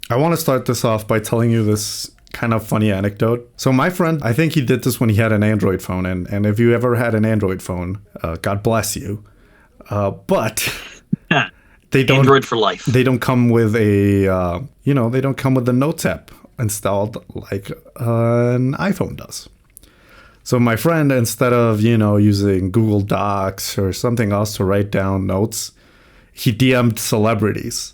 I want to start this off by telling you this kind of funny anecdote. So my friend, I think he did this when he had an Android phone, and if you ever had an Android phone, God bless you. But they don't Android for life. they don't come with they don't come with the Notes app installed like an iPhone does. So my friend, instead of using Google Docs or something else to write down notes, he DM'd celebrities.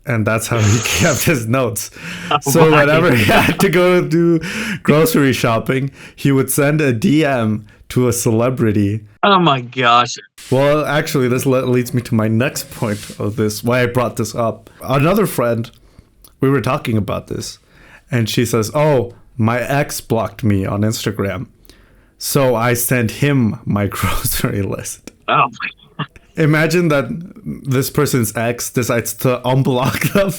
And that's how he kept his notes. So whenever he had to go do grocery shopping, he would send a DM to a celebrity. Oh my gosh. Well, actually, this leads me to my next point of this, why I brought this up. Another friend, we were talking about this, and she says, "Oh, my ex blocked me on Instagram. So I sent him my grocery list." Oh my. Imagine that this person's ex decides to unblock them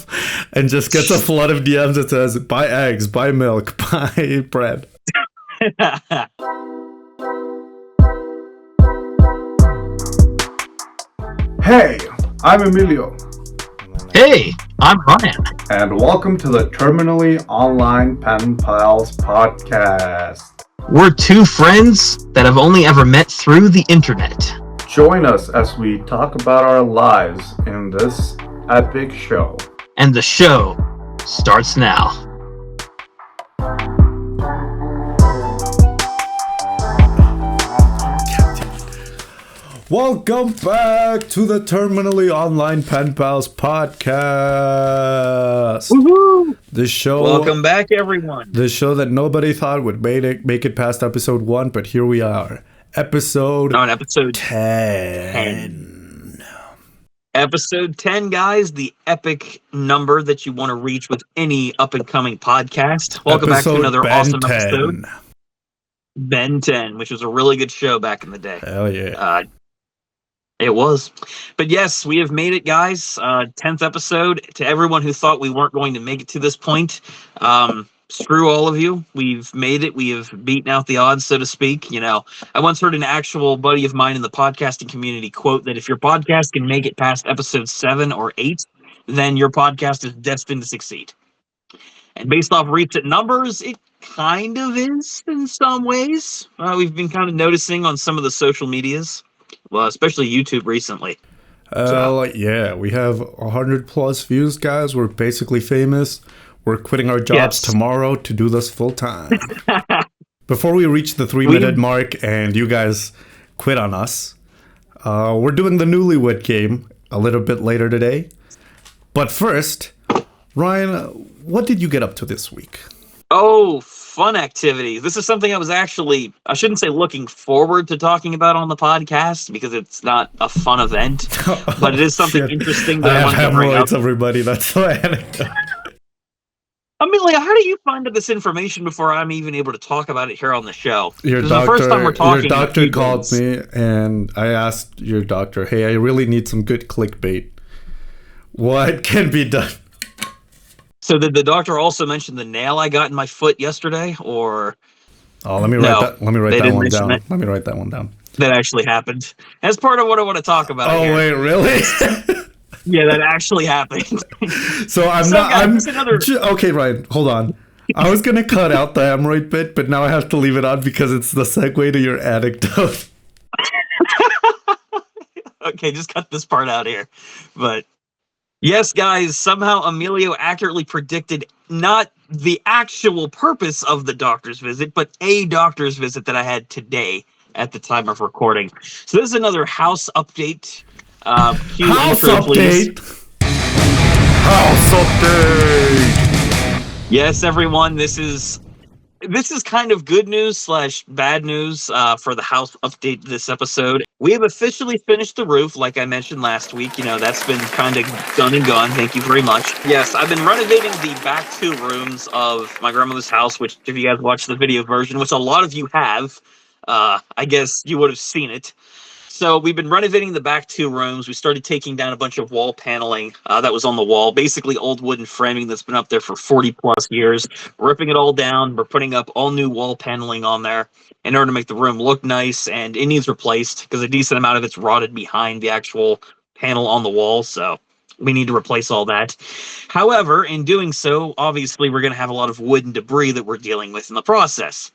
and just gets a flood of DMs that says, "Buy eggs, buy milk, buy bread." Hey, I'm Emilio. Hey, I'm Rian. And welcome to the Terminally Online Pen Pals podcast. We're two friends that have only ever met through the internet. Join us as we talk about our lives in this epic show. And the show starts now. Welcome back to the Terminally Online Pen Pals podcast. Woohoo! This show. Welcome back, everyone. The show that nobody thought would make it past episode 1, but here we are. Episode 10. Episode 10, guys, the epic number that you want to reach with any up-and-coming podcast. Welcome back to another awesome episode. Ben 10, which was a really good show back in the day. Hell yeah. It was. But yes, we have made it, guys. 10th episode. To everyone who thought we weren't going to make it to this point, screw all of you. We've made it. We have beaten out the odds, so to speak. You know, I once heard an actual buddy of mine in the podcasting community quote that if your podcast can make it past episode 7 or 8, then your podcast is destined to succeed. And based off recent numbers, it kind of is in some ways. We've been kind of noticing on some of the social medias, well, especially YouTube recently. Yeah, we have 100 plus views, guys. We're basically famous. We're quitting our jobs tomorrow to do this full time. Before we reach the 3-minute mark and you guys quit on us, we're doing the Newlywed Game a little bit later today. But first, Ryan, what did you get up to this week? Oh, fun activities. This is something I shouldn't say looking forward to talking about on the podcast because it's not a fun event, but it is something interesting that I want to bring up. Everybody, that's the anecdote. Emilio, how do you find out this information before I'm even able to talk about it here on the show? Your doctor called me and I asked your doctor, "Hey, I really need some good clickbait. What can be done?" So did the doctor also mention the nail I got in my foot yesterday, or? Oh, let me write that one down. Let me write that one down. That actually happened. That's part of what I want to talk about. Oh, wait, really? Yeah, that actually happened. So okay, Ryan, hold on. I was gonna cut out the hemorrhoid bit, but now I have to leave it on because it's the segue to your anecdote. Okay, just cut this part out here. But yes, guys, somehow Emilio accurately predicted not the actual purpose of the doctor's visit, but a doctor's visit that I had today at the time of recording. So this is another house update. House update. House update. Yes, everyone. This is kind of good news / bad news for the house update this episode. We have officially finished the roof, like I mentioned last week. You know, that's been kind of done and gone. Thank you very much. Yes, I've been renovating the back 2 rooms of my grandmother's house, which if you guys watch the video version, which a lot of you have, I guess you would have seen it. So we've been renovating the back 2 rooms. We started taking down a bunch of wall paneling that was on the wall, basically old wooden framing that's been up there for 40 plus years. Ripping it all down. We're putting up all new wall paneling on there in order to make the room look nice, and it needs replaced because a decent amount of it's rotted behind the actual panel on the wall. So we need to replace all that. However, in doing so, obviously, we're going to have a lot of wood and debris that we're dealing with in the process.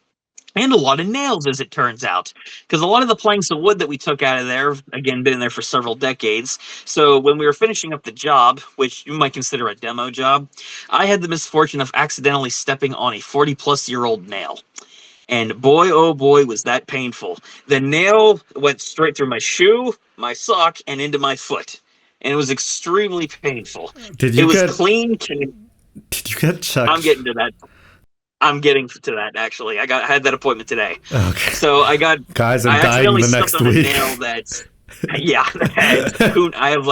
And a lot of nails, as it turns out, because a lot of the planks of wood that we took out of there, again, been in there for several decades. So when we were finishing up the job, which you might consider a demo job, I had the misfortune of accidentally stepping on a 40-plus-year-old nail. And boy, oh boy, was that painful. The nail went straight through my shoe, my sock, and into my foot. And it was extremely painful. It was clean. Did you get checked? I'm getting to that. I'm getting to that, actually. I had that appointment today. Okay. So I got... Guys, I'm dying the next week. Nail that's, yeah. I have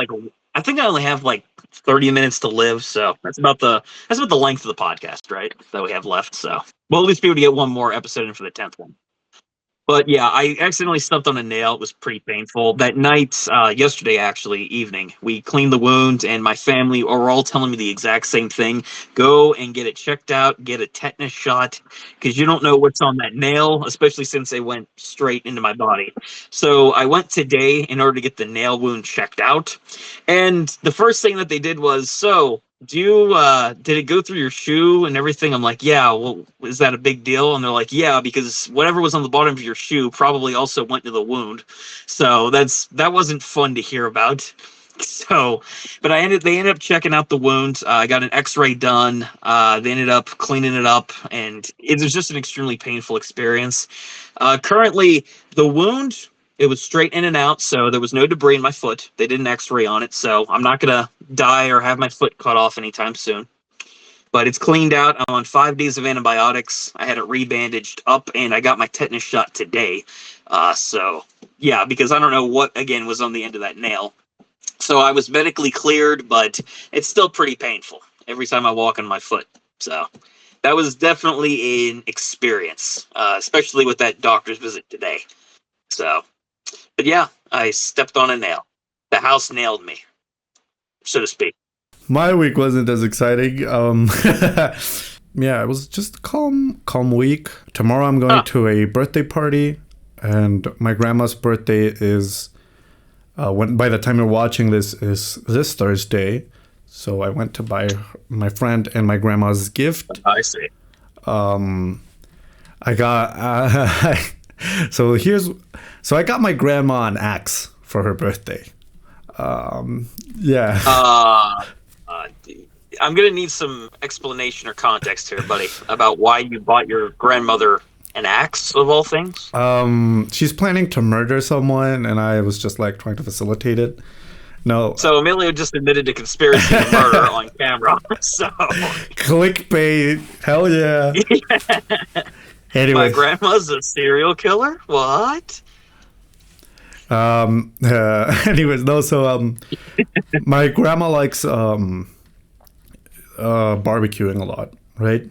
I think I only have 30 minutes to live, so that's about the length of the podcast, right? That we have left, so we'll at least be able to get one more episode in for the 10th one. But yeah, I accidentally stepped on a nail. It was pretty painful. That night, yesterday actually, evening, we cleaned the wound, and my family were all telling me the exact same thing. Go and get it checked out, get a tetanus shot, because you don't know what's on that nail, especially since they went straight into my body. So I went today in order to get the nail wound checked out. And the first thing that they did was, did it go through your shoe and everything? I'm like, yeah, well, is that a big deal? And they're like, yeah, because whatever was on the bottom of your shoe probably also went to the wound. So that wasn't fun to hear about. So, but they ended up checking out the wound. I got an x-ray done. They ended up cleaning it up, and it was just an extremely painful experience. Currently, the wound, it was straight in and out, so there was no debris in my foot. They did an x-ray on it, so I'm not going to die or have my foot cut off anytime soon. But it's cleaned out. I'm on 5 days of antibiotics. I had it rebandaged up, and I got my tetanus shot today. So, yeah, because I don't know what, again, was on the end of that nail. So I was medically cleared, but it's still pretty painful every time I walk on my foot. So that was definitely an experience, especially with that doctor's visit today. So, but yeah, I stepped on a nail. The house nailed me, so to speak. My week wasn't as exciting. Yeah, it was just a calm week. Tomorrow I'm going to a birthday party, and my grandma's birthday is, by the time you're watching this, is this Thursday. So I went to buy my friend and my grandma's gift. I see. I got... So I got my grandma an axe for her birthday. Yeah. I'm gonna need some explanation or context here, buddy, about why you bought your grandmother an axe of all things. She's planning to murder someone, and I was just trying to facilitate it. No. So Emilio just admitted to conspiracy to murder on camera. So clickbait, hell yeah. Anyway, my grandma's a serial killer? What? Anyways, no, so my grandma likes barbecuing a lot, right?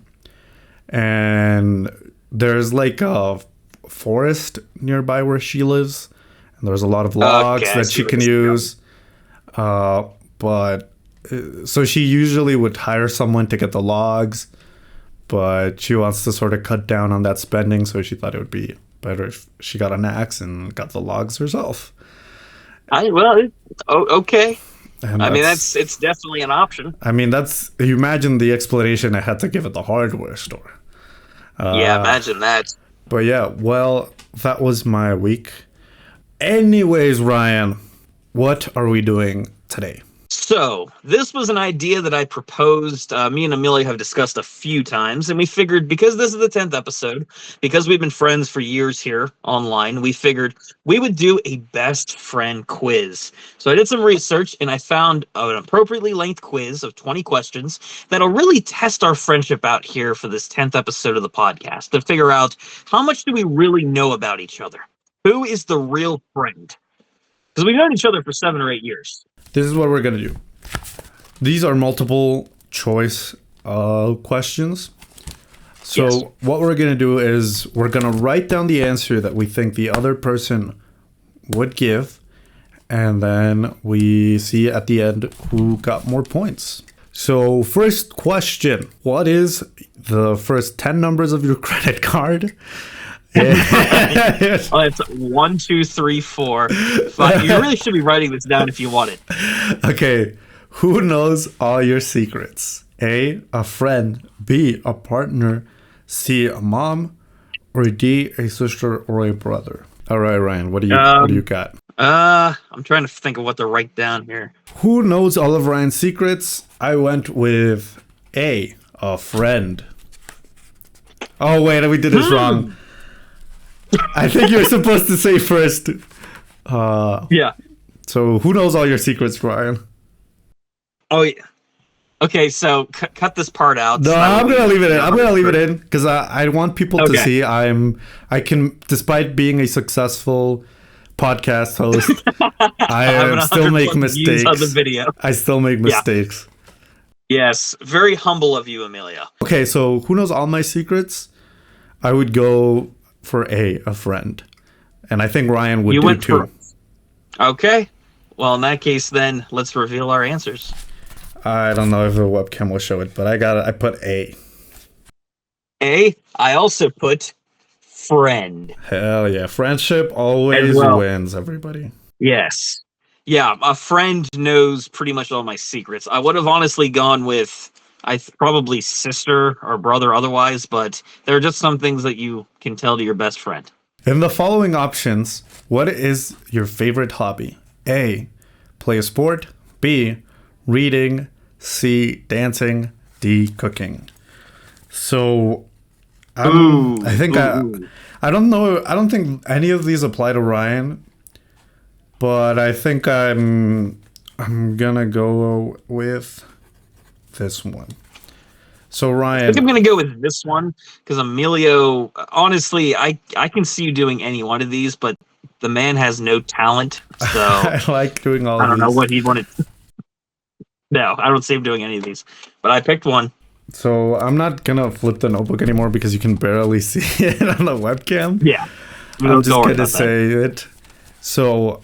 And there's a forest nearby where she lives, and there's a lot of logs that she can use. But so she usually would hire someone to get the logs, but she wants to sort of cut down on that spending, so she thought it would be better if she got an axe and got the logs herself. Okay. I mean, it's definitely an option. I mean, you imagine the explanation I had to give at the hardware store. Yeah, imagine that. But yeah, well, that was my week. Anyways, Ryan, what are we doing today? So, this was an idea that I proposed. Me and Emilio have discussed a few times, and we figured because this is the 10th episode, because we've been friends for years here online, we figured we would do a best friend quiz. So I did some research, and I found an appropriately length quiz of 20 questions that'll really test our friendship out here for this 10th episode of the podcast to figure out how much do we really know about each other? Who is the real friend? Because we've known each other for 7 or 8 years. This is what we're going to do. These are multiple choice questions. So yes. What we're going to do is we're going to write down the answer that we think the other person would give. And then we see at the end who got more points. So first question. What is the first 10 numbers of your credit card? It's 1, 2, 3, 4, 5. You really should be writing this down if you want it. Okay, Who knows all your secrets? A friend. B, a partner. C, a mom. Or D, a sister or a brother. All right, Ryan, what do you got? I'm trying to think of what to write down here. Who knows all of Ryan's secrets? I went with a friend. Oh wait, we did this wrong. I think you're supposed to say first. Yeah. So who knows all your secrets, Ryan? Oh, yeah. Okay, so cut this part out. No, so I'm gonna leave it in. I'm gonna leave it in because I want people to see I can, despite being a successful podcast host, I still make mistakes. On the video. I still make mistakes. Yes, very humble of you, Emilio. Okay, so who knows all my secrets? I would go for a friend, and I think Ryan would do too. Okay, well in that case, then let's reveal our answers. I don't know if the webcam will show it, but I put A. I also put friend. Hell yeah. Friendship always wins, everybody. Yes. Yeah, a friend knows pretty much all my secrets. I would have honestly gone with probably sister or brother otherwise, but there are just some things that you can tell to your best friend. In the following options, what is your favorite hobby? A, play a sport. B, reading. C, dancing. D, cooking. So I don't know. I don't think any of these apply to Ryan, but I think I'm gonna go with this one. So Ryan, I think I'm gonna go with this one because Emilio. Honestly, I can see you doing any one of these, but the man has no talent. So I like doing all. I don't know what he wanted. No, I don't see him doing any of these, but I picked one. So I'm not gonna flip the notebook anymore because you can barely see it on the webcam. Yeah, I'm just gonna say it. So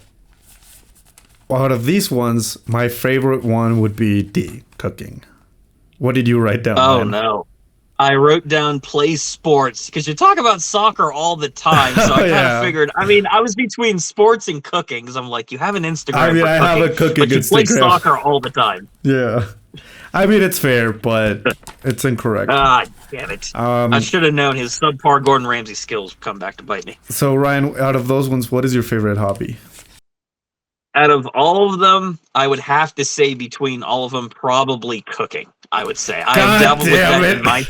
out of these ones, my favorite one would be D, cooking. What did you write down? Oh, no. I wrote down play sports because you talk about soccer all the time. So I kind of figured, I mean, I was between sports and cooking because I'm like, you have an Instagram. I mean, I have a cooking but you Instagram. Play soccer all the time. Yeah. I mean, it's fair, but it's incorrect. Damn it. I should have known his subpar Gordon Ramsay skills would come back to bite me. So, Ryan, out of those ones, what is your favorite hobby? Out of all of them, I would have to say between all of them, probably cooking. I would say I have dabbled with that in my.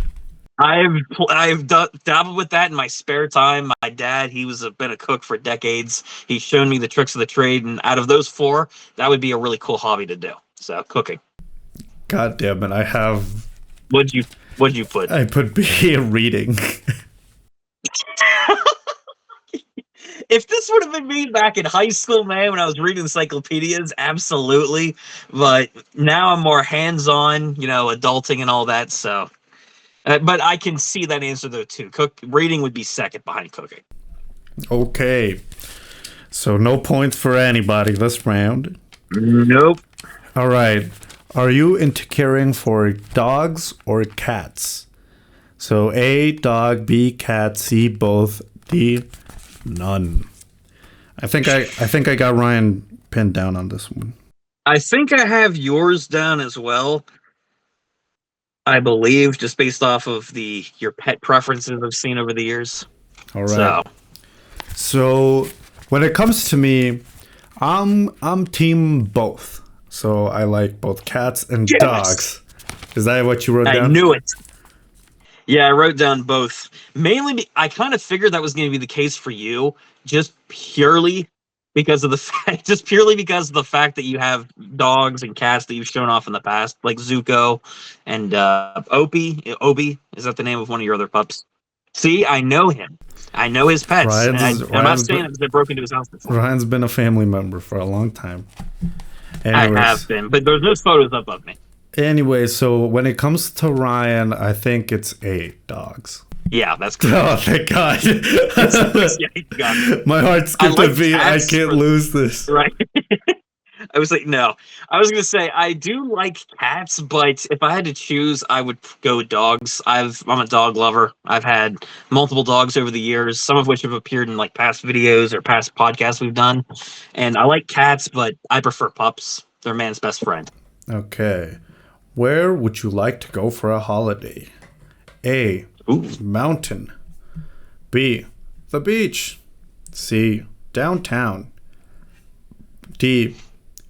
I've dabbled with that in my spare time. My dad, he was been a cook for decades. He's shown me the tricks of the trade, and out of those four, that would be a really cool hobby to do. So cooking. God damn it! I have. What'd you put? I put B, reading. If this would have been me back in high school, man, when I was reading encyclopedias, absolutely. But now I'm more hands-on, adulting and all that. So, but I can see that answer though too. Reading would be second behind cooking. Okay, so no points for anybody this round. Nope. All right. Are you into caring for dogs or cats? So A, dog. B, cat. C, both. D, none. I think I got Ryan pinned down on this one. I think I have yours down as well. I believe, just based off of your pet preferences I've seen over the years. All right. So when it comes to me, I'm team both. So I like both cats and dogs. Is that what you wrote down? I knew it. Yeah, I wrote down both. Mainly, I kind of figured that was going to be the case for you, just purely because of the fact that you have dogs and cats that you've shown off in the past, like Zuko and Opie. Obi, is that the name of one of your other pups? See, I know him. I know his pets. I'm not saying it because I broke into his house before. Ryan's been a family member for a long time. Anyways. I have been, but there's no photos up of me. Anyway, so when it comes to Ryan, I think it's A, dogs. Yeah, that's correct. Oh, thank God. My heart skipped a beat. I can't lose this. Right. I was like, no. I was going to say, I do like cats, but if I had to choose, I would go with dogs. I'm a dog lover. I've had multiple dogs over the years, some of which have appeared in past videos or past podcasts we've done. And I like cats, but I prefer pups. They're man's best friend. Okay. Where would you like to go for a holiday? A. Ooh. Mountain. B. The beach. C. Downtown. D.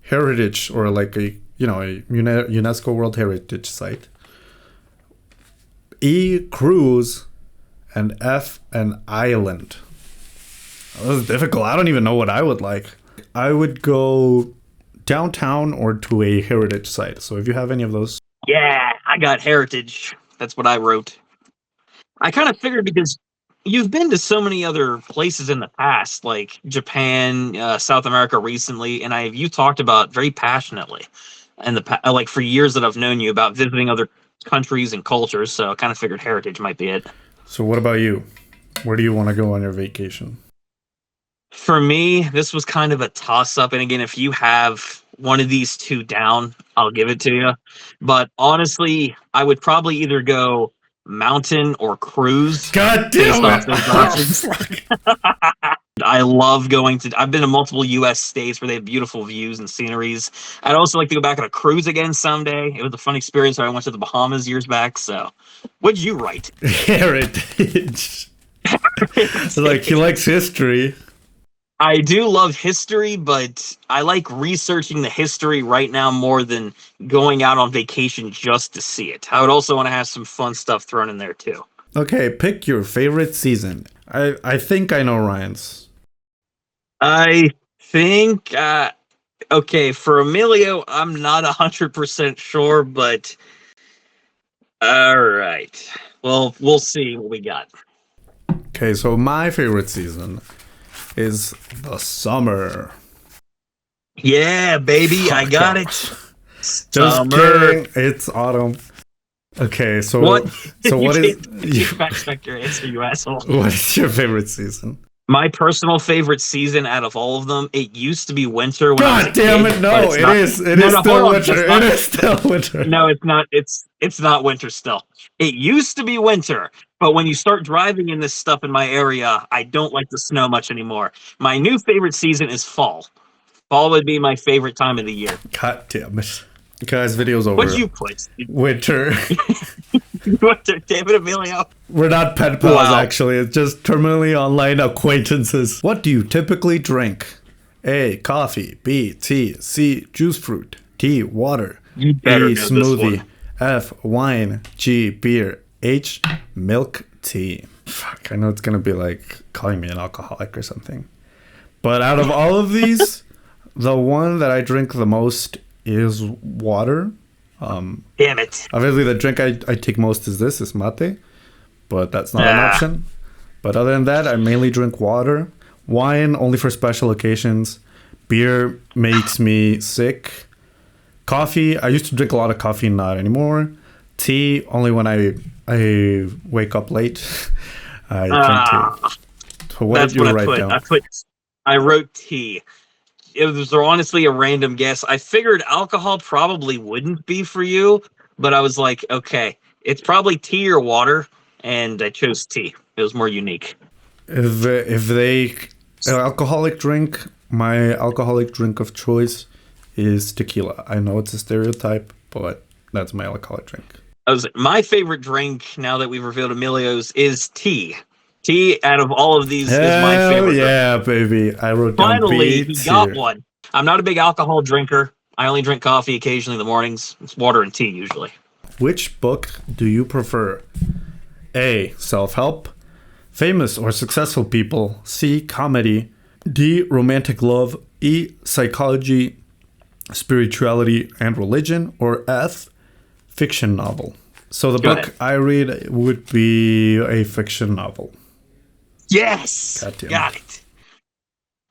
Heritage, or like a UNESCO World Heritage Site. E. Cruise. And F. An island. That was difficult. I don't even know what I would like. I would go downtown or to a heritage site. So if you have any of those. Yeah, I got heritage. That's what I wrote. I kind of figured because you've been to so many other places in the past, like Japan, South America recently, and you talked about very passionately, and like for years that I've known you about visiting other countries and cultures. So I kind of figured heritage might be it. So what about you? Where do you want to go on your vacation? For me, this was kind of a toss up. And again, if you have one of these two down, I'll give it to you. But honestly, I would probably either go mountain or cruise. God based damn off it! those Oh, options. fuck. I love I've been to multiple US states where they have beautiful views and sceneries. I'd also like to go back on a cruise again someday. It was a fun experience. I went to the Bahamas years back. So, what'd you write? Heritage. Like, he likes history. I do love history, but I like researching the history right now more than going out on vacation just to see it. I would also want to have some fun stuff thrown in there too. Okay, pick your favorite season. I think I know Ryan's. I think, okay, for Emilio, I'm not 100% sure, but all right. Well, we'll see what we got. Okay, so my favorite season is the summer. Yeah, baby, I got it. Just Summer. kidding. It's autumn. Okay, so What? So what is You fact-check your answer, you asshole. what is your favorite season? My personal favorite season out of all of them, it used to be winter when I was a God damn kid, it! but No, it's it not. is. It No, is no, still hold on, winter. it's not. It is still winter. No, it's not. It's not winter still. It used to be winter, but when you start driving in this stuff in my area, I don't like the snow much anymore. My new favorite season is fall. Fall would be my favorite time of the year. God damn it, guys! Video's over. What'd you put? Winter. Winter, David Emilio. We're not pen pals, Wow. actually. It's just terminally online acquaintances. What do you typically drink? A. Coffee. B. Tea. C. Juice fruit. D. Water. You better E. know this Smoothie. one. F. Wine. G. Beer. H. Milk tea. Fuck, I know it's gonna be like calling me an alcoholic or something. But out of all of these, the one that I drink the most is water. Damn it. Obviously, the drink I take most is mate, but that's not an option. But other than that, I mainly drink water. Wine only for special occasions. Beer makes me sick. Coffee, I used to drink a lot of coffee, not anymore. Tea, only when I wake up late. I drink tea. So what That's did you what write I put. down? I wrote tea. It was honestly a random guess. I figured alcohol probably wouldn't be for you, but I was like, okay, it's probably tea or water, and I chose tea. It was more unique. If they an alcoholic drink, my alcoholic drink of choice is tequila. I know it's a stereotype, but that's my alcoholic drink. My favorite drink, now that we've revealed Emilio's, is tea. Tea, out of all of these, is my favorite drink. Yeah, baby. I wrote down Finally, B he got tier. one. I'm not a big alcohol drinker. I only drink coffee occasionally in the mornings. It's water and tea usually. Which book do you prefer? A. Self-help. Famous or successful people. C. Comedy. D. Romantic love. E. Psychology, spirituality, and religion. Or F. Fiction novel. So the Go book ahead. I read would be a fiction novel. Yes! Goddamn. Got it.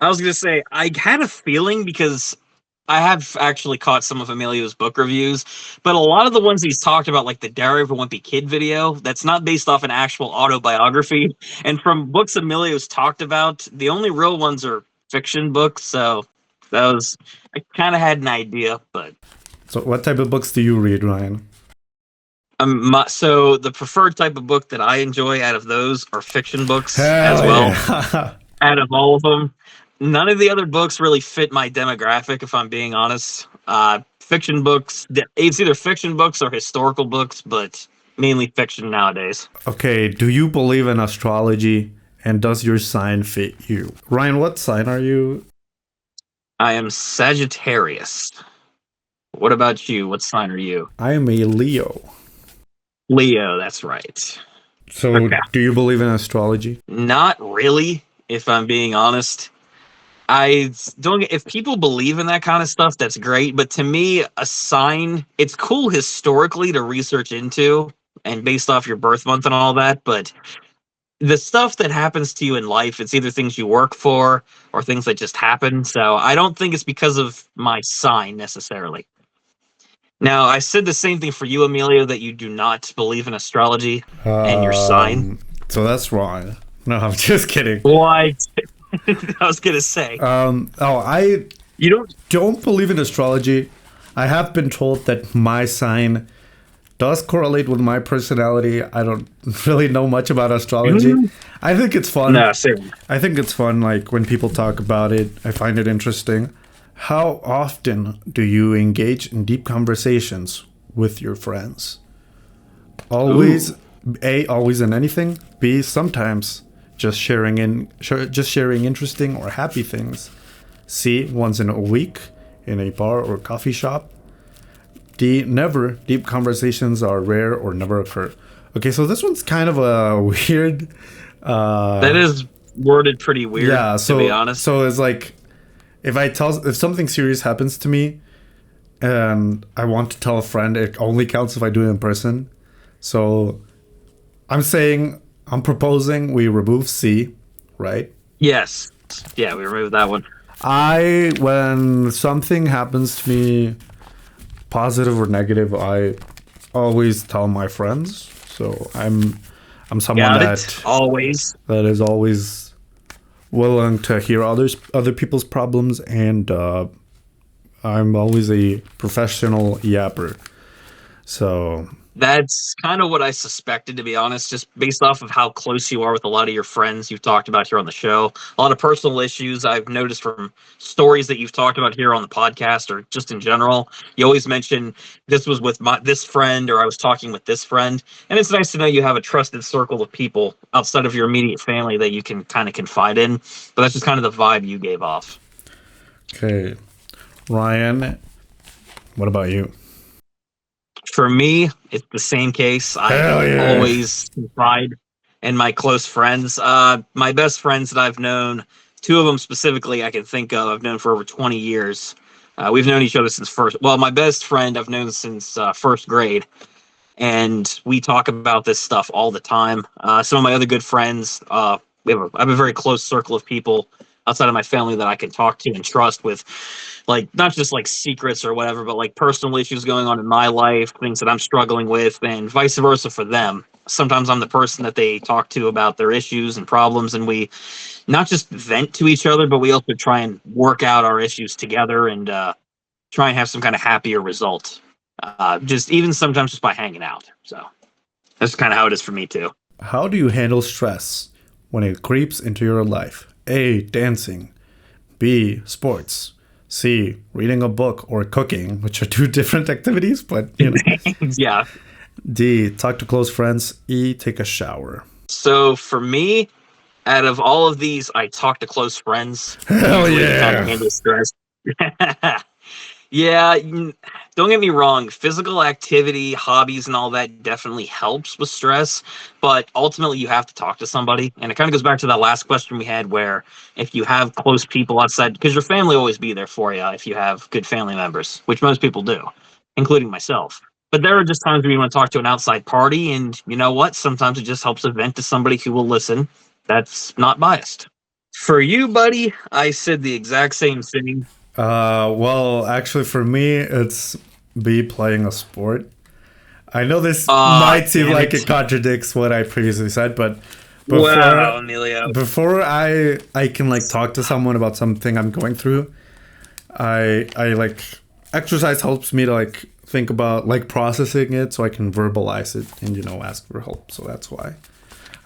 I was going to say, I had a feeling because I have actually caught some of Emilio's book reviews, but a lot of the ones he's talked about, like the Diary of a Wimpy Kid video, that's not based off an actual autobiography. And from books Emilio's talked about, the only real ones are fiction books. So I kind of had an idea, but. So what type of books do you read, Ryan? So the preferred type of book that I enjoy out of those are fiction books Hell as well. yeah. Out of all of them, none of the other books really fit my demographic, if I'm being honest. fiction books. It's either fiction books or historical books, but mainly fiction nowadays. Okay, do you believe in astrology? And does your sign fit you? Ryan, what sign are you? I am Sagittarius. What about you? What sign are you? I am a Leo. Leo, that's right. So, Okay. do you believe in astrology? Not really, if I'm being honest. I don't. If people believe in that kind of stuff, that's great. But to me, a sign, it's cool historically to research into and based off your birth month and all that. But the stuff that happens to you in life, it's either things you work for or things that just happen. So I don't think it's because of my sign necessarily. Now, I said the same thing for you, Emilio, that you do not believe in astrology and your sign. So that's wrong. No, I'm just kidding. What? I was gonna say I you don't believe in astrology. I have been told that my sign does correlate with my personality. I don't really know much about astrology. I think it's fun. No, same. I think it's fun, like when people talk about it. I find it interesting. How often do you engage in deep conversations with your friends? Always, A, always in anything. B, sometimes just sharing interesting or happy things. C, once in a week in a bar or coffee shop. D, never. Deep conversations are rare or never occur. Okay, so this one's kind of a weird. That is worded pretty weird. Yeah, so to be honest. so it's like if something serious happens to me, and I want to tell a friend, it only counts if I do it in person. So I'm proposing we remove C, right? Yes. Yeah, we removed that one. When something happens to me, positive or negative, I always tell my friends. So I'm someone Always. that is always willing to hear other people's problems, and I'm always a professional yapper. So That's kind of what I suspected, to be honest, just based off of how close you are with a lot of your friends you've talked about here on the show. A lot of personal issues I've noticed from stories that you've talked about here on the podcast or just in general. You always mention this was with this friend, or I was talking with this friend. And it's nice to know you have a trusted circle of people outside of your immediate family that you can kind of confide in. But that's just kind of the vibe you gave off. okay, Ryan, what about you? For me, it's the same case. Hell I yeah. always confide in my close friends. My best friends that I've known, two of them specifically I can think of, I've known for over 20 years. We've known each other since my best friend I've known since first grade. And we talk about this stuff all the time. Some of my other good friends, I have a very close circle of people outside of my family that I can talk to and trust with, like, not just like secrets or whatever, but like personal issues going on in my life, things that I'm struggling with, and vice versa for them. Sometimes I'm the person that they talk to about their issues and problems, and we not just vent to each other, but we also try and work out our issues together and try and have some kind of happier result. Just even sometimes just by hanging out. So that's kind of how it is for me too. How do you handle stress when it creeps into your life? A, dancing. B, sports. C, reading a book or cooking, which are two different activities, but you know. Yeah. D, talk to close friends. E, take a shower. So for me, out of all of these, I talk to close friends. Hell Usually to yeah. kind of handle stress. Yeah, don't get me wrong. Physical activity, hobbies, and all that definitely helps with stress. But ultimately, you have to talk to somebody. And it kind of goes back to that last question we had, where if you have close people outside, because your family will always be there for you if you have good family members, which most people do, including myself. But there are just times where you want to talk to an outside party. And you know what? Sometimes it just helps to vent to somebody who will listen that's not biased. For you, buddy, I said the exact same thing. Well, actually, for me, it's B, playing a sport. I know this might seem like it contradicts what I previously said, but Wow, Emilio. before I can like talk to someone about something I'm going through, I like exercise helps me to like think about like processing it so I can verbalize it and ask for help. So that's why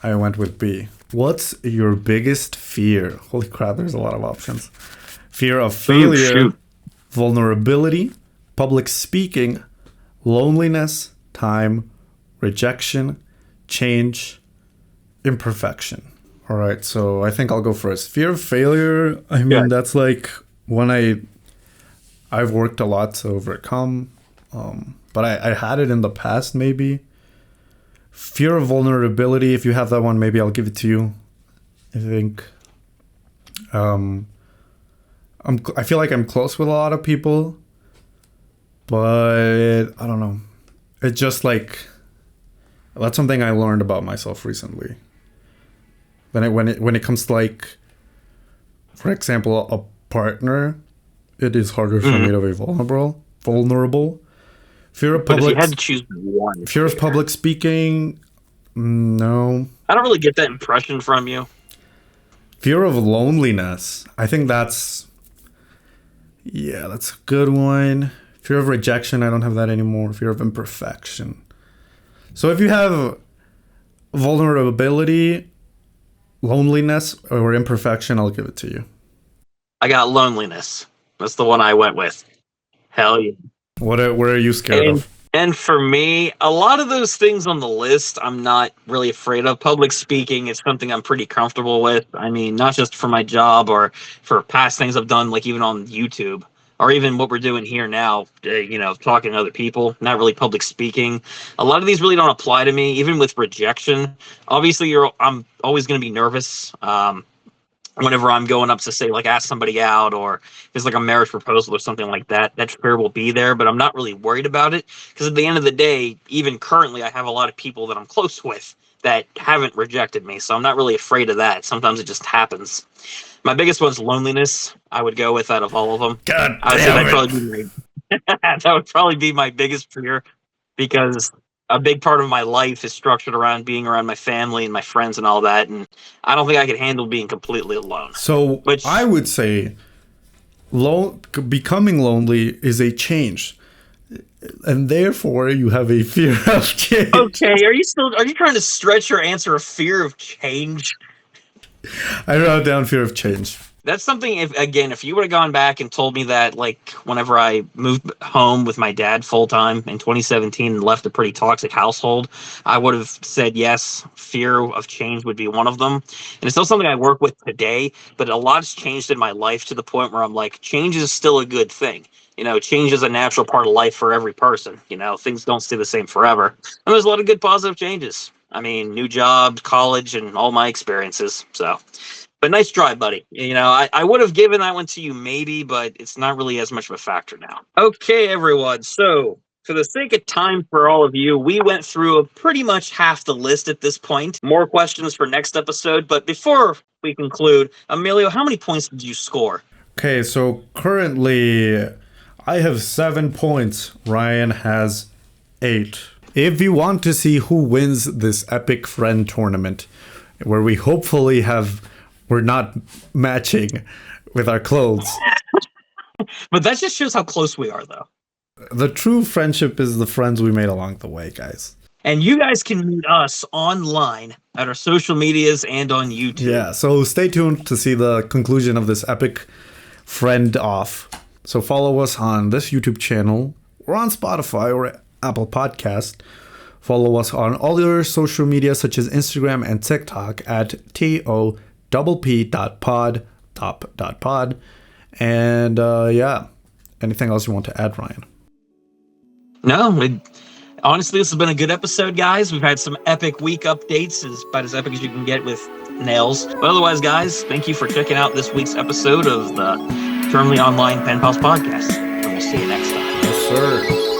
I went with B. What's your biggest fear? Holy crap, there's a lot of options. Fear of failure, vulnerability, public speaking, loneliness, time, rejection, change, imperfection. All right, so I think I'll go first. Fear of failure, I mean, that's like when I've worked a lot to overcome, but I had it in the past maybe. Fear of vulnerability, if you have that one, maybe I'll give it to you. I think I feel like I'm close with a lot of people, but I don't know. It's just like, that's something I learned about myself recently. When it comes to, like, for example, a partner, it is harder for me to be vulnerable. Fear of public. But if you had to choose one, fear of public speaking, no. I don't really get that impression from you. Fear of loneliness, I think that's a good one. Fear of rejection, I don't have that anymore. Fear of imperfection. So if you have vulnerability, loneliness, or imperfection, I'll give it to you. I got loneliness. That's the one I went with. Hell yeah. What are you scared of? And for me, a lot of those things on the list, I'm not really afraid of. Public speaking is something I'm pretty comfortable with. I mean, not just for my job or for past things I've done, like even on YouTube, or even what we're doing here now, talking to other people, not really public speaking. A lot of these really don't apply to me, even with rejection. Obviously, I'm always going to be nervous whenever I'm going up to, say, like, ask somebody out, or if it's like a marriage proposal or something like that. That fear will be there, but I'm not really worried about it, because at the end of the day, even currently, I have a lot of people that I'm close with that haven't rejected me, so I'm not really afraid of that. Sometimes it just happens. My biggest one's loneliness. I would go with that of all of them. God I would say damn that would probably be my biggest fear, because a big part of my life is structured around being around my family and my friends and all that, and I don't think I could handle being completely alone. So I would say becoming lonely is a change, and therefore you have a fear of change. Okay, are you trying to stretch your answer of fear of change? I wrote down fear of change. That's something, if you would have gone back and told me that, like, whenever I moved home with my dad full-time in 2017 and left a pretty toxic household, I would have said yes, fear of change would be one of them. And it's still something I work with today, but a lot's changed in my life to the point where I'm like, change is still a good thing. Change is a natural part of life for every person. Things don't stay the same forever. And there's a lot of good positive changes. I mean, new job, college, and all my experiences, so... But nice try, buddy. I would have given that one to you maybe, but it's not really as much of a factor now. Okay, everyone. So, for the sake of time for all of you, we went through pretty much half the list at this point. More questions for next episode. But before we conclude, Emilio, how many points did you score? Okay, so currently I have 7 points. Ryan has 8. If you want to see who wins this epic friend tournament, where we hopefully we're not matching with our clothes. But that just shows how close we are, though. The true friendship is the friends we made along the way, guys. And you guys can meet us online at our social medias and on YouTube. Yeah, so stay tuned to see the conclusion of this epic friend off. So follow us on this YouTube channel, or on Spotify or Apple Podcast. Follow us on all your social media, such as Instagram and TikTok at TOPP.pod. And anything else you want to add, Ryan? No, honestly, this has been a good episode, guys. We've had some epic week updates, about as epic as you can get with nails. But otherwise, guys, thank you for checking out this week's episode of the Termly Online Pen Pals podcast. And we'll see you next time. Yes, sir.